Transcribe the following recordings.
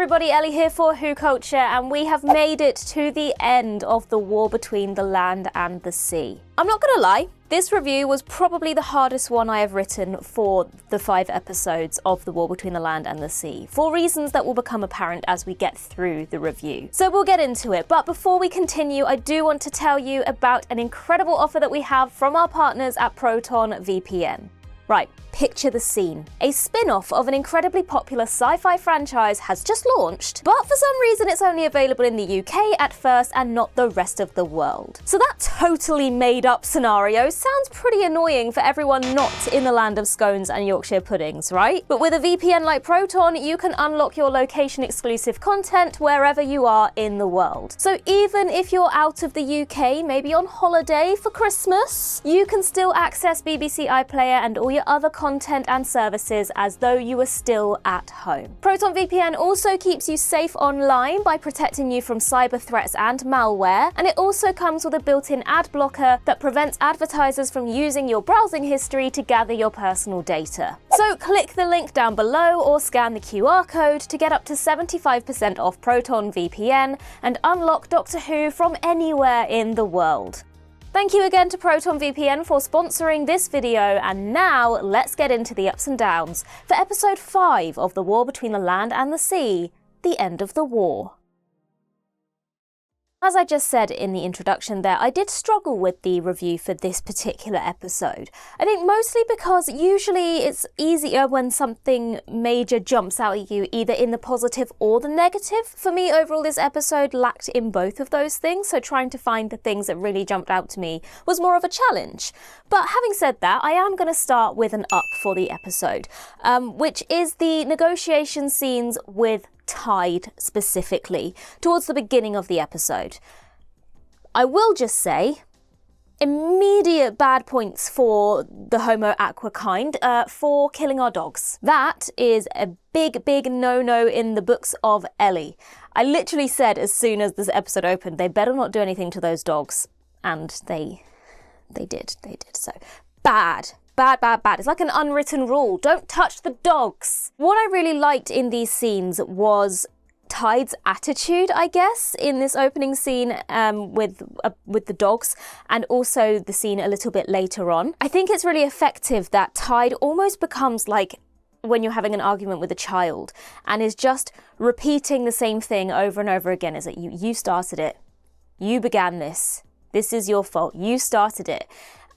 everybody, Ellie here for WhoCulture, and we have made it to the end of the war between the land and the sea. I'm not gonna lie, this review was probably the hardest one I have written for the 5 episodes of the war between the land and the sea, for reasons that will become apparent as we get through the review. So we'll get into it, but before we continue, I do want to tell you about an incredible offer that we have from our partners at Proton VPN. Right, picture the scene. A spin-off of an incredibly popular sci-fi franchise has just launched, but for some reason it's only available in the UK at first and not the rest of the world. So that totally made up scenario sounds pretty annoying for everyone not in the land of scones and Yorkshire puddings, right? But with a VPN like Proton, you can unlock your location exclusive content wherever you are in the world. So even if you're out of the UK, maybe on holiday for Christmas, you can still access BBC iPlayer and all your other content and services as though you were still at home. Proton VPN also keeps you safe online by protecting you from cyber threats and malware, and it also comes with a built-in ad blocker that prevents advertisers from using your browsing history to gather your personal data. So click the link down below or scan the QR code to get up to 75% off Proton VPN and unlock Doctor Who from anywhere in the world. Thank you again to Proton VPN for sponsoring this video, and now let's get into the ups and downs for episode 5 of the war between the land and the sea, the end of the war. As I just said in the introduction there, I did struggle with the review for this particular episode. I think mostly because usually it's easier when something major jumps out at you, either in the positive or the negative. For me, overall, this episode lacked in both of those things, so trying to find the things that really jumped out to me was more of a challenge. But having said that, I am going to start with an up for the episode, which is the negotiation scenes with Tide specifically, towards the beginning of the episode. I will just say, immediate bad points for the Homo aqua kind for killing our dogs. That is a big no-no in the books of Ellie. I literally said as soon as this episode opened, they better not do anything to those dogs. And they did. So bad. Bad. It's like an unwritten rule. Don't touch the dogs. What I really liked in these scenes was Tide's attitude, I guess, in this opening scene with the dogs, and also the scene a little bit later on. I think it's really effective that Tide almost becomes like when you're having an argument with a child and is just repeating the same thing over and over again. Is that you started it. You began this. This is your fault. You started it.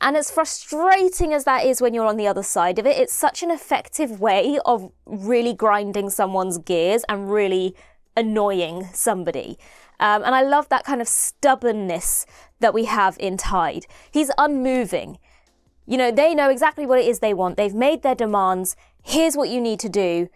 And as frustrating as that is when you're on the other side of it, it's such an effective way of really grinding someone's gears and really annoying somebody. And I love that kind of stubbornness that we have in Tide. He's unmoving. You know, they know exactly what it is they want. They've made their demands. Here's what you need to do.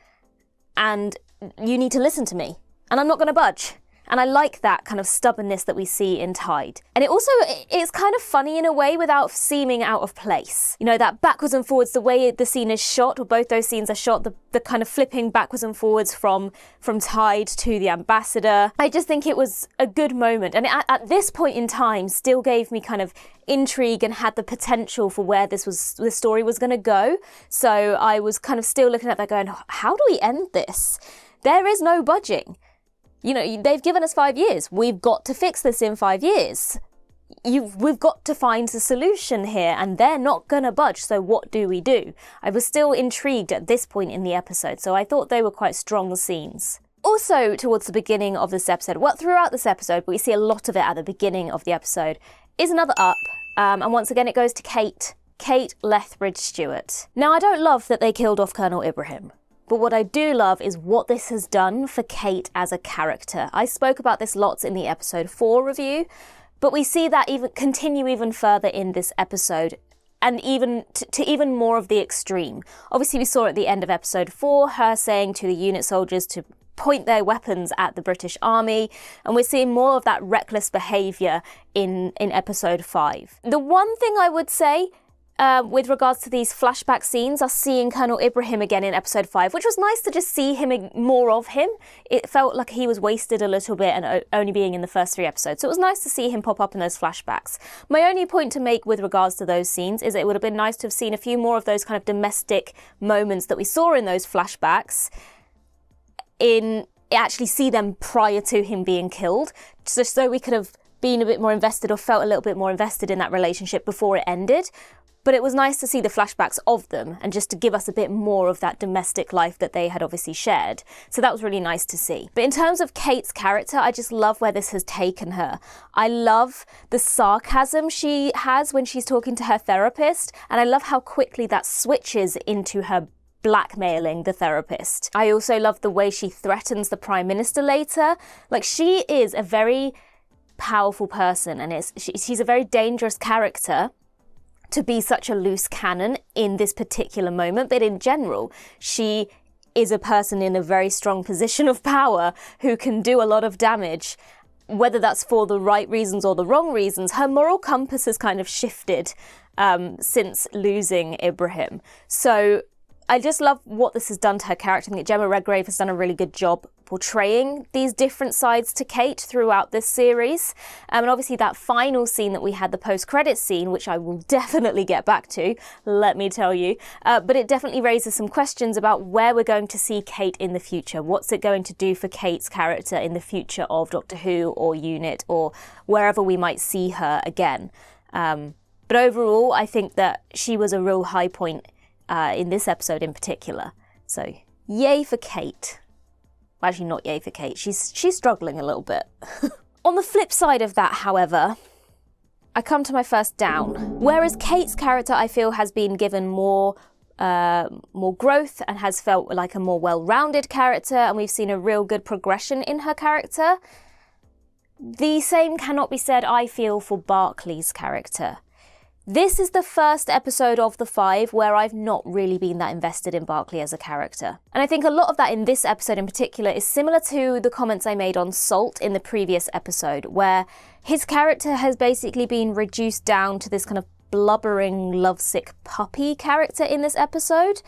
And you need to listen to me. And I'm not going to budge. And I like that kind of stubbornness that we see in Tide. And it's kind of funny in a way without seeming out of place. You know, that backwards and forwards, the way the scene is shot, or both those scenes are shot, the kind of flipping backwards and forwards from Tide to the ambassador. I just think it was a good moment. And at this point in time, still gave me kind of intrigue and had the potential for where the story was going to go. So I was kind of still looking at that going, how do we end this? There is no budging. You know, they've given us 5 years. We've got to fix this in 5 years. We've got to find a solution here, and they're not going to budge, so what do we do? I was still intrigued at this point in the episode, so I thought they were quite strong scenes. Also, towards the beginning of this episode, well, throughout this episode, but we see a lot of it at the beginning of the episode, is another up, and once again it goes to Kate Lethbridge-Stewart. Now, I don't love that they killed off Colonel Ibrahim. But what I do love is what this has done for Kate as a character. I spoke about this lots in the episode 4 review, but we see that continue even further in this episode, and even to even more of the extreme. Obviously, we saw at the end of episode 4 her saying to the unit soldiers to point their weapons at the British Army, and we're seeing more of that reckless behaviour in episode 5. The one thing I would say with regards to these flashback scenes, are seeing Colonel Ibrahim again in episode 5, which was nice to just see him, more of him. It felt like he was wasted a little bit and only being in the first 3 episodes. So it was nice to see him pop up in those flashbacks. My only point to make with regards to those scenes is it would have been nice to have seen a few more of those kind of domestic moments that we saw in those flashbacks in actually see them prior to him being killed, just so we could have been a bit more invested or felt a little bit more invested in that relationship before it ended. But it was nice to see the flashbacks of them and just to give us a bit more of that domestic life that they had obviously shared. So that was really nice to see. But in terms of Kate's character, I just love where this has taken her. I love the sarcasm she has when she's talking to her therapist, and I love how quickly that switches into her blackmailing the therapist. I also love the way she threatens the Prime Minister later. Like, she is a very powerful person, and she's a very dangerous character to be such a loose cannon in this particular moment, but in general, she is a person in a very strong position of power who can do a lot of damage, whether that's for the right reasons or the wrong reasons. Her moral compass has kind of shifted since losing Ibrahim. So I just love what this has done to her character. I think Gemma Redgrave has done a really good job portraying these different sides to Kate throughout this series. And obviously that final scene that we had, the post-credits scene, which I will definitely get back to, let me tell you. But it definitely raises some questions about where we're going to see Kate in the future. What's it going to do for Kate's character in the future of Doctor Who or UNIT or wherever we might see her again. But overall, I think that she was a real high point in this episode in particular. So yay for Kate. Well, actually not yay for Kate. She's struggling a little bit. On the flip side of that, however, I come to my first down. Whereas Kate's character, I feel, has been given more growth and has felt like a more well-rounded character, and we've seen a real good progression in her character. The same cannot be said, I feel, for Barclay's character. This is the first episode of the 5 where I've not really been that invested in Barclay as a character. And I think a lot of that in this episode in particular is similar to the comments I made on Salt in the previous episode, where his character has basically been reduced down to this kind of blubbering, lovesick puppy character in this episode,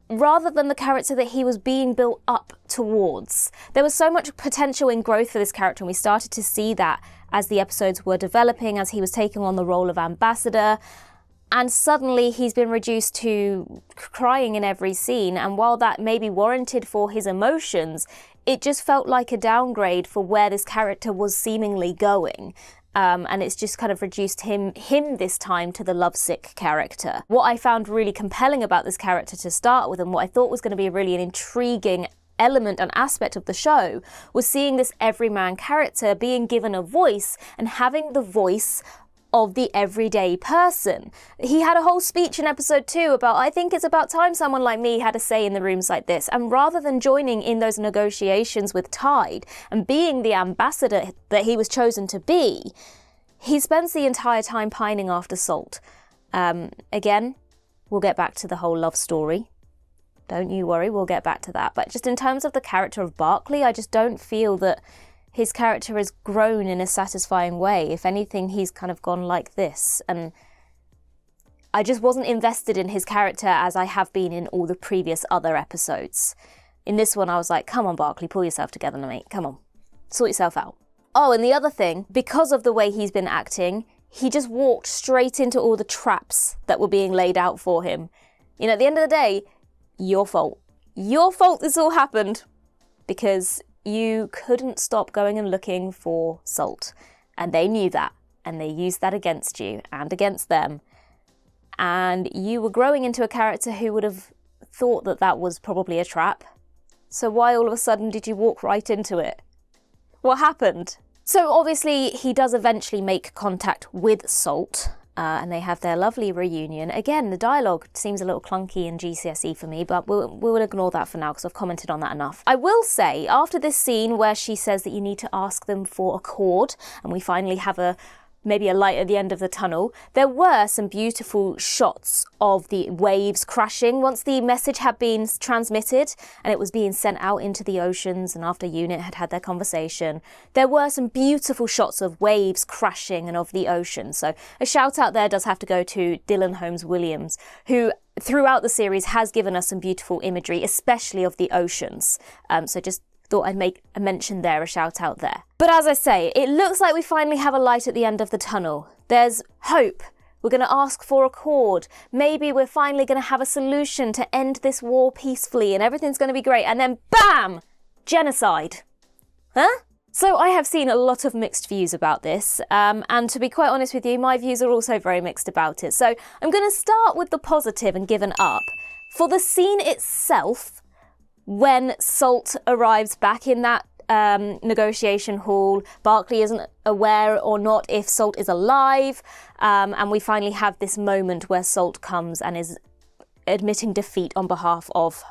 rather than the character that he was being built up towards. There was so much potential in growth for this character, and we started to see that as the episodes were developing, as he was taking on the role of ambassador, and suddenly he's been reduced to crying in every scene, and while that may be warranted for his emotions, it just felt like a downgrade for where this character was seemingly going. And it's just kind of reduced him this time to the lovesick character. What I found really compelling about this character to start with, and what I thought was going to be really an intriguing element and aspect of the show, was seeing this everyman character being given a voice and having the voice of the everyday person. He had a whole speech in episode 2 about, I think it's about time someone like me had a say in the rooms like this. And rather than joining in those negotiations with Tide and being the ambassador that he was chosen to be, he spends the entire time pining after Salt. Again, we'll get back to the whole love story. Don't you worry, we'll get back to that. But just in terms of the character of Barclay, I just don't feel that his character has grown in a satisfying way. If anything, he's kind of gone like this. And I just wasn't invested in his character as I have been in all the previous other episodes. In this one, I was like, come on, Barclay, pull yourself together, mate. Come on, sort yourself out. Oh, and the other thing, because of the way he's been acting, he just walked straight into all the traps that were being laid out for him. You know, at the end of the day, your fault. Your fault this all happened, because you couldn't stop going and looking for Salt. And they knew that, and they used that against you and against them. And you were growing into a character who would have thought that that was probably a trap. So why all of a sudden did you walk right into it? What happened? So obviously he does eventually make contact with Salt, and they have their lovely reunion. Again, the dialogue seems a little clunky in GCSE for me, but we'll ignore that for now because I've commented on that enough. I will say, after this scene where she says that you need to ask them for a cord, and we finally have maybe a light at the end of the tunnel, there were some beautiful shots of the waves crashing once the message had been transmitted and it was being sent out into the oceans, and after UNIT had had their conversation. There were some beautiful shots of waves crashing and of the ocean. So a shout out there does have to go to Dylan Holmes-Williams, who throughout the series has given us some beautiful imagery, especially of the oceans. So just thought I'd make a mention there, a shout out there. But as I say, it looks like we finally have a light at the end of the tunnel. There's hope. We're going to ask for a cord. Maybe we're finally going to have a solution to end this war peacefully and everything's going to be great. And then BAM! Genocide. Huh? So I have seen a lot of mixed views about this, and to be quite honest with you, my views are also very mixed about it. So I'm going to start with the positive and give an up. For the scene itself, when Salt arrives back in that negotiation hall, Barclay isn't aware or not if Salt is alive, and we finally have this moment where Salt comes and is admitting defeat on behalf of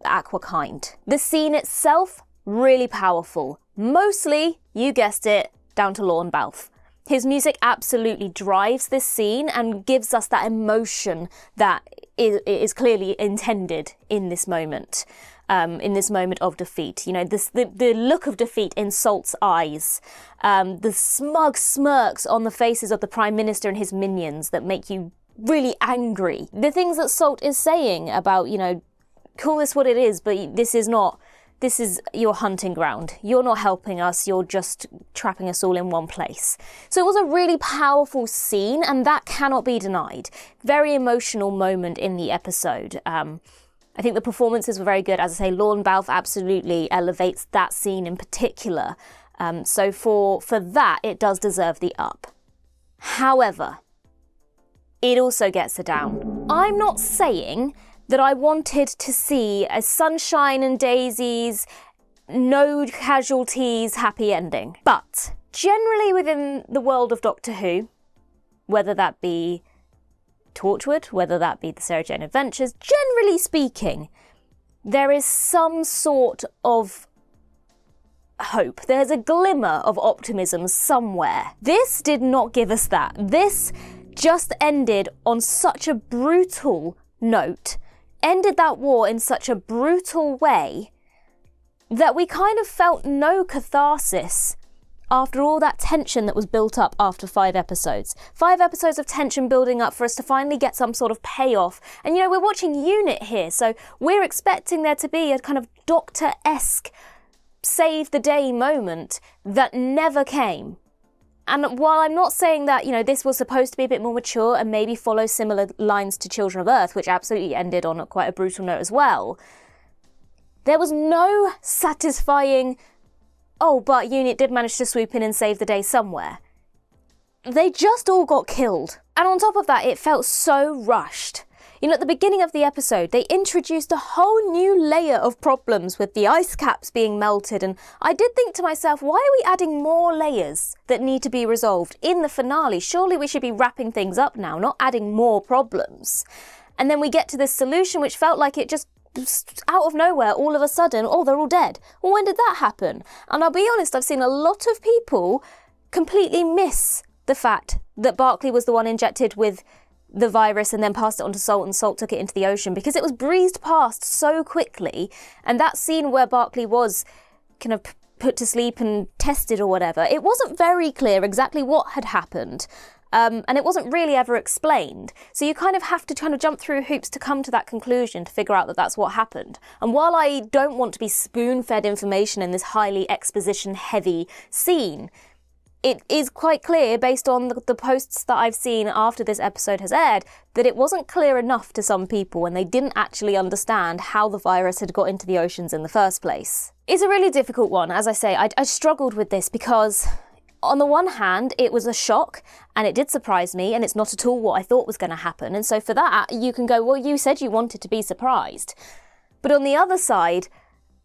Aquakind. The scene itself, really powerful. Mostly, you guessed it, down to Lorne Balfe. His music absolutely drives this scene and gives us that emotion that is clearly intended in this moment. In this moment of defeat. You know, the look of defeat in Salt's eyes, the smug smirks on the faces of the Prime Minister and his minions that make you really angry. The things that Salt is saying about, you know, call this what it is, but this is your hunting ground. You're not helping us, you're just trapping us all in one place. So it was a really powerful scene, and that cannot be denied. Very emotional moment in the episode. I think the performances were very good. As I say, Lorne Balfe absolutely elevates that scene in particular. So for that, it does deserve the up. However, it also gets a down. I'm not saying that I wanted to see a sunshine and daisies, no casualties, happy ending. But generally within the world of Doctor Who, whether that be Torchwood, whether that be the Sarah Jane Adventures, generally speaking, there is some sort of hope. There's a glimmer of optimism somewhere. This did not give us that. This just ended on such a brutal note, ended that war in such a brutal way, that we kind of felt no catharsis after all that tension that was built up after 5 episodes. 5 episodes of tension building up for us to finally get some sort of payoff. And you know, we're watching Unit here, so we're expecting there to be a kind of Doctor-esque save the day moment that never came. And while I'm not saying that, you know, this was supposed to be a bit more mature and maybe follow similar lines to Children of Earth, which absolutely ended on quite a brutal note as well, there was no satisfying, oh, but Unit did manage to swoop in and save the day somewhere. They just all got killed. And on top of that, it felt so rushed. You know, at the beginning of the episode, they introduced a whole new layer of problems with the ice caps being melted, and I did think to myself, why are we adding more layers that need to be resolved in the finale? Surely we should be wrapping things up now, not adding more problems. And then we get to this solution which felt like it just out of nowhere, all of a sudden, oh, they're all dead. Well, when did that happen? And I'll be honest, I've seen a lot of people completely miss the fact that Barclay was the one injected with the virus and then passed it on to Salt, and Salt took it into the ocean, because it was breezed past so quickly. And that scene where Barclay was kind of put to sleep and tested or whatever, it wasn't very clear exactly what had happened. And it wasn't really ever explained. So you kind of have to jump through hoops to come to that conclusion, to figure out that that's what happened. And while I don't want to be spoon-fed information in this highly exposition-heavy scene, it is quite clear, based on the posts that I've seen after this episode has aired, that it wasn't clear enough to some people, and they didn't actually understand how the virus had got into the oceans in the first place. It's a really difficult one. As I say, I struggled with this because, on the one hand, it was a shock, and it did surprise me, and it's not at all what I thought was going to happen. And so for that, you can go, well, you said you wanted to be surprised. But on the other side,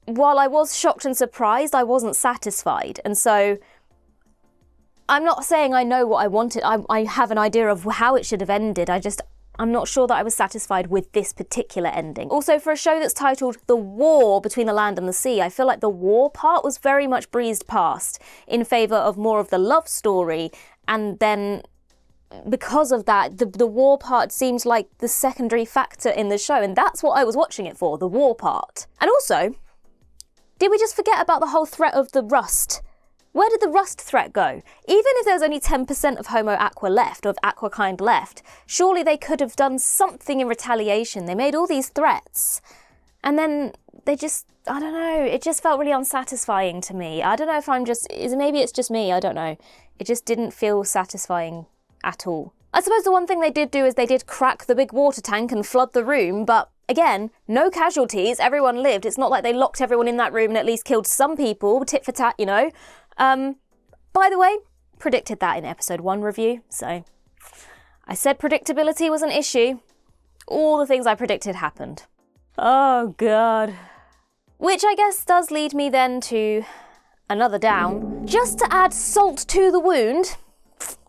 while I was shocked and surprised, I wasn't satisfied. And so I'm not saying I know what I wanted. I have an idea of how it should have ended. I'm not sure that I was satisfied with this particular ending. Also, for a show that's titled The War Between the Land and the Sea, I feel like the war part was very much breezed past in favour of more of the love story. And then because of that, the war part seems like the secondary factor in the show. And that's what I was watching it for, the war part. And also, did we just forget about the whole threat of the rust? Where did the rust threat go? Even if there was only 10% of Homo Aqua left, of Aquakind left, surely they could have done something in retaliation. They made all these threats, and then they just, I don't know, it just felt really unsatisfying to me. I don't know if maybe it's just me, I don't know. It just didn't feel satisfying at all. I suppose the one thing they did do is they did crack the big water tank and flood the room, but Again, no casualties, everyone lived. It's not like they locked everyone in that room and at least killed some people, tit for tat, you know. By the way, predicted that in episode 1 review, so I said predictability was an issue. All the things I predicted happened. Oh God. Which I guess does lead me then to another down. Just to add salt to the wound.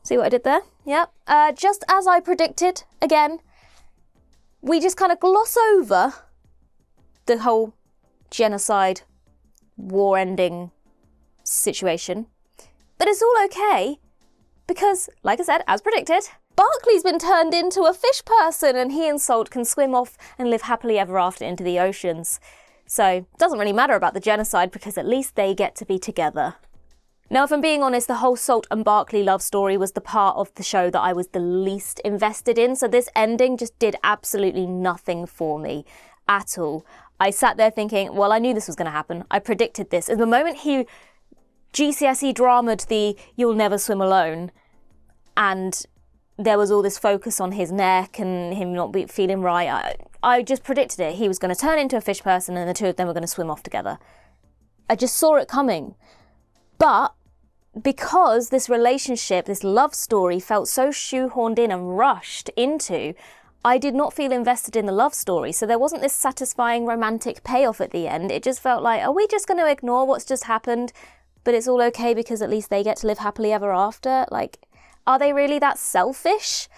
See what I did there? Yep. Just as I predicted, again, we just kind of gloss over the whole genocide, war-ending situation. But it's all okay because, like I said, as predicted, Barclay's been turned into a fish person and he and Salt can swim off and live happily ever after into the oceans. So it doesn't really matter about the genocide because at least they get to be together. Now, if I'm being honest, the whole Salt and Barclay love story was the part of the show that I was the least invested in. So this ending just did absolutely nothing for me at all. I sat there thinking, well, I knew this was going to happen. I predicted this. And the moment he GCSE dramaed the "you'll never swim alone" and there was all this focus on his neck and him not feeling right, I just predicted it. He was going to turn into a fish person and the two of them were going to swim off together. I just saw it coming. But because this relationship, this love story felt so shoehorned in and rushed into, I did not feel invested in the love story. So there wasn't this satisfying romantic payoff at the end. It just felt like, are we just going to ignore what's just happened? But it's all okay because at least they get to live happily ever after. Like, are they really that selfish?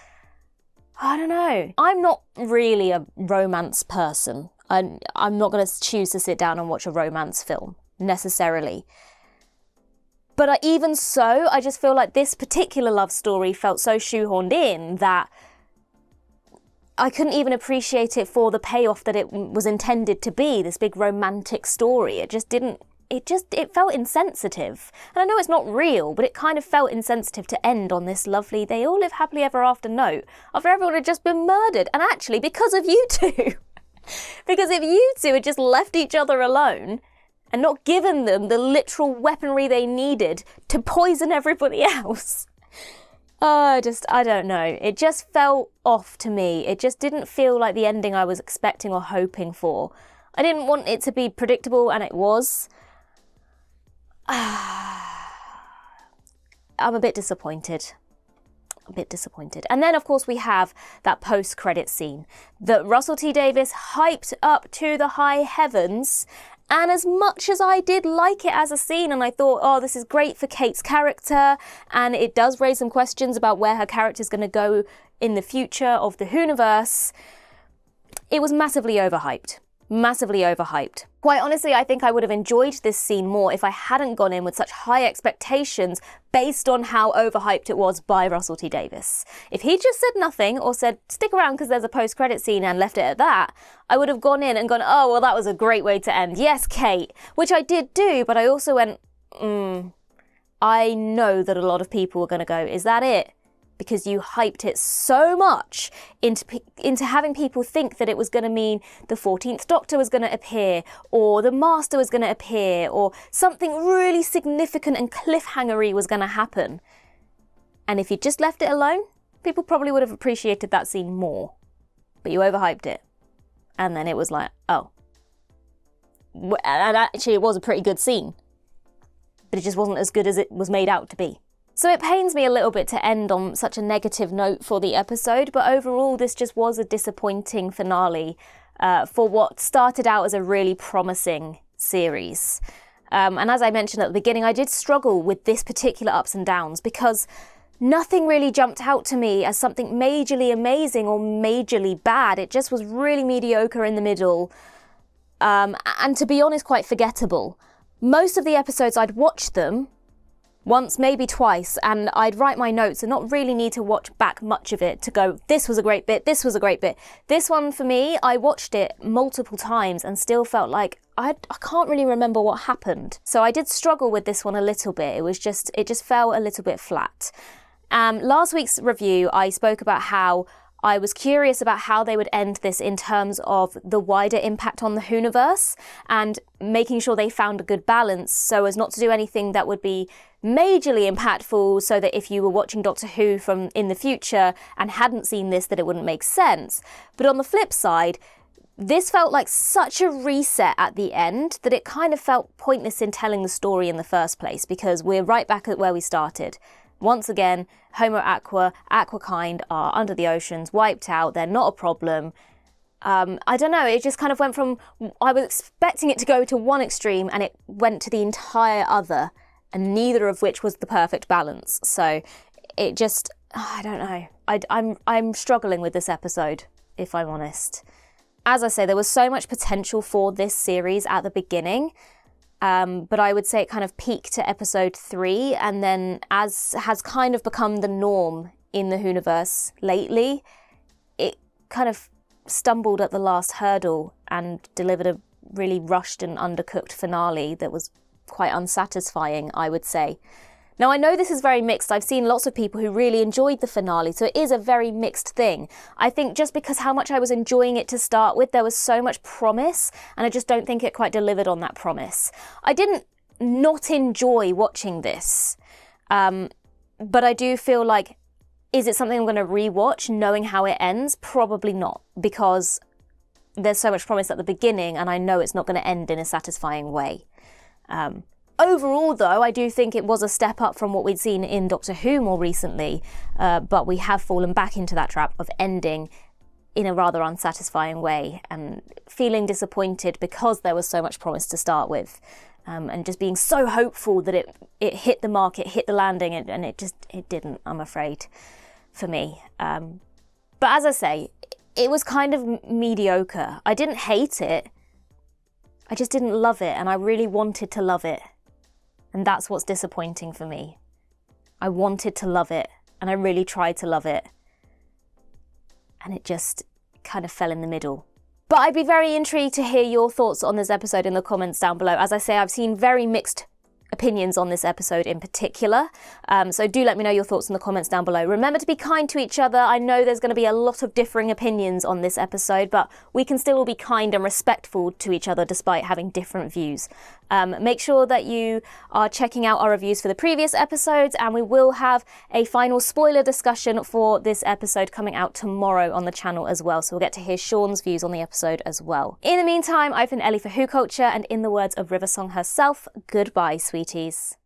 I don't know. I'm not really a romance person. I'm not going to choose to sit down and watch a romance film, necessarily. But even so, I just feel like this particular love story felt so shoehorned in that I couldn't even appreciate it for the payoff that it was intended to be, this big romantic story. It felt insensitive. And I know it's not real, but it kind of felt insensitive to end on this lovely, they all live happily ever after note, after everyone had just been murdered. And actually, because of you two. Because if you two had just left each other alone and not given them the literal weaponry they needed to poison everybody else. I don't know. It just felt off to me. It just didn't feel like the ending I was expecting or hoping for. I didn't want it to be predictable, and it was. I'm a bit disappointed. And then, of course, we have that post-credit scene that Russell T Davies hyped up to the high heavens. And as much as I did like it as a scene, and I thought, oh, this is great for Kate's character, and it does raise some questions about where her character's going to go in the future of the Whoniverse, it was massively overhyped. Quite honestly, I think I would have enjoyed this scene more if I hadn't gone in with such high expectations based on how overhyped it was by Russell T Davies. If he just said nothing or said, stick around because there's a post-credit scene and left it at that, I would have gone in and gone, oh, well, that was a great way to end. Yes, Kate, which I did do, but I also went, I know that a lot of people were going to go, is that it? Because you hyped it so much into having people think that it was going to mean the 14th Doctor was going to appear, or the Master was going to appear, or something really significant and cliffhangery was going to happen. And if you just left it alone, people probably would have appreciated that scene more. But you overhyped it. And then it was like, oh. And actually, it was a pretty good scene. But it just wasn't as good as it was made out to be. So it pains me a little bit to end on such a negative note for the episode, but overall this just was a disappointing finale for what started out as a really promising series. And as I mentioned at the beginning, I did struggle with this particular ups and downs because nothing really jumped out to me as something majorly amazing or majorly bad. It just was really mediocre in the middle, and to be honest, quite forgettable. Most of the episodes, I'd watch them once, maybe twice, and I'd write my notes and not really need to watch back much of it to go, this was a great bit, this was a great bit. This one, for me, I watched it multiple times and still felt like I can't really remember what happened. So I did struggle with this one a little bit. It just felt a little bit flat. Last week's review, I spoke about how I was curious about how they would end this in terms of the wider impact on the Whoniverse and making sure they found a good balance so as not to do anything that would be majorly impactful, so that if you were watching Doctor Who from in the future and hadn't seen this, that it wouldn't make sense. But on the flip side, This felt like such a reset at the end that it kind of felt pointless in telling the story in the first place, because we're right back at where we started. Once again, Homo aquakind are under the oceans, wiped out, they're not a problem. I don't know, it just kind of went from, I was expecting it to go to one extreme and it went to the entire other, and neither of which was the perfect balance. So it just, I don't know. I'm struggling with this episode, if I'm honest. As I say, there was so much potential for this series at the beginning, but I would say it kind of peaked at episode 3, and then as has kind of become the norm in the Whoniverse lately, it kind of stumbled at the last hurdle and delivered a really rushed and undercooked finale that was quite unsatisfying, I would say. Now, I know this is very mixed. I've seen lots of people who really enjoyed the finale, so it is a very mixed thing. I think just because how much I was enjoying it to start with, there was so much promise, and I just don't think it quite delivered on that promise. I didn't not enjoy watching this, but I do feel like, is it something I'm going to rewatch knowing how it ends? Probably not, because there's so much promise at the beginning, and I know it's not going to end in a satisfying way. Overall, though, I do think it was a step up from what we'd seen in Doctor Who more recently, but we have fallen back into that trap of ending in a rather unsatisfying way and feeling disappointed because there was so much promise to start with, and just being so hopeful that it hit the mark, it hit the landing, and it didn't, I'm afraid, for me. But as I say, it was kind of mediocre. I didn't hate it, I just didn't love it, and I really wanted to love it. And that's what's disappointing for me. I wanted to love it, and I really tried to love it. And it just kind of fell in the middle. But I'd be very intrigued to hear your thoughts on this episode in the comments down below. As I say, I've seen very mixed opinions on this episode in particular. So do let me know your thoughts in the comments down below. Remember to be kind to each other. I know there's going to be a lot of differing opinions on this episode, but we can still all be kind and respectful to each other despite having different views. Make sure that you are checking out our reviews for the previous episodes, and we will have a final spoiler discussion for this episode coming out tomorrow on the channel as well. So we'll get to hear Sean's views on the episode as well. In the meantime, I've been Ellie for WhoCulture, and in the words of Riversong herself, goodbye, sweeties.